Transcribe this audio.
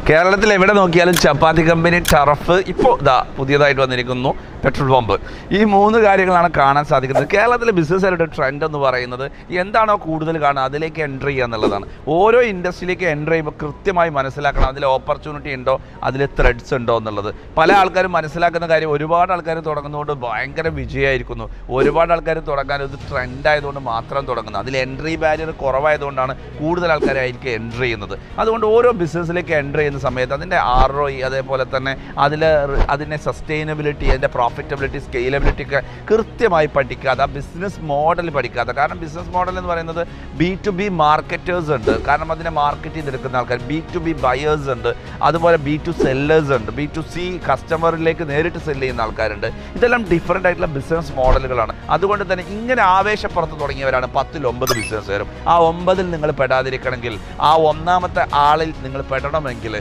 കേരളത്തിൽ എവിടെ നോക്കിയാലും ചപ്പാത്തി കമ്പനി, ടർഫ്, ഇപ്പോൾ പുതിയതായിട്ട് വന്നിരിക്കുന്നു പെട്രോൾ പമ്പ്. ഈ മൂന്ന് കാര്യങ്ങളാണ് കാണാൻ സാധിക്കുന്നത്. കേരളത്തിലെ ബിസിനസ്സുകാരുടെ ട്രെൻഡ് എന്ന് പറയുന്നത് എന്താണോ കൂടുതൽ കാണുക അതിലേക്ക് എൻ്റർ ചെയ്യുക എന്നുള്ളതാണ്. ഓരോ ഇൻഡസ്ട്രിയിലേക്ക് എൻ്റർ ചെയ്യുമ്പോൾ കൃത്യമായി മനസ്സിലാക്കണം അതിൽ ഓപ്പർച്യൂണിറ്റി ഉണ്ടോ, അതിൽ ത്രെഡ്സ് ഉണ്ടോ എന്നുള്ളത്. പല ആൾക്കാരും മനസ്സിലാക്കുന്ന കാര്യം, ഒരുപാട് ആൾക്കാർ തുടങ്ങുന്നതുകൊണ്ട് ഭയങ്കര വിജയമായിരിക്കുന്നു. ഒരുപാട് ആൾക്കാർ തുടങ്ങാൻ ഇത് ട്രെൻഡ് ആയതുകൊണ്ട് മാത്രം തുടങ്ങുന്നത്. അതിൽ എൻട്രി ബാരിയർ കുറവായതുകൊണ്ടാണ് കൂടുതൽ ആൾക്കാരായിരിക്കും എൻ്റർ ചെയ്യുന്നത്. അതുകൊണ്ട് ഓരോ ബിസിനസ്സിലേക്ക് എൻ്റർ ചെയ്യുന്ന സമയത്ത് അതിൻ്റെ ROI, അതേപോലെ തന്നെ അതിൻ്റെ സസ്റ്റൈനബിലിറ്റി, അതിൻ്റെ പ്രോഫിറ്റബിലിറ്റി, സ്കെയിലബിലിറ്റി ഒക്കെ കൃത്യമായി പഠിക്കാതെ, ആ ബിസിനസ് മോഡൽ പഠിക്കാതെ. കാരണം ബിസിനസ് മോഡൽ എന്ന് പറയുന്നത് B2B മാർക്കറ്റേഴ്സ് ഉണ്ട്, കാരണം അതിനെ മാർക്കറ്റ് ചെയ്തെടുക്കുന്ന ആൾക്കാർ. B2B ബയേഴ്സ് ഉണ്ട്, അതുപോലെ B2 സെല്ലേഴ്സ് ഉണ്ട്, B2C കസ്റ്റമറിലേക്ക് നേരിട്ട് സെല്ല് ചെയ്യുന്ന ആൾക്കാരുണ്ട്. ഇതെല്ലാം ഡിഫറെൻ്റ് ആയിട്ടുള്ള ബിസിനസ് മോഡലുകളാണ്. അതുകൊണ്ട് തന്നെ ഇങ്ങനെ ആവേശപ്പുറത്ത് തുടങ്ങിയവരാണ് 10-9 ബിസിനസ്സുകാരും. ആ 9-ൽ നിങ്ങൾ പെടാതിരിക്കണമെങ്കിൽ, ആ ഒന്നാമത്തെ ആളിൽ നിങ്ങൾ പെടണമെങ്കിൽ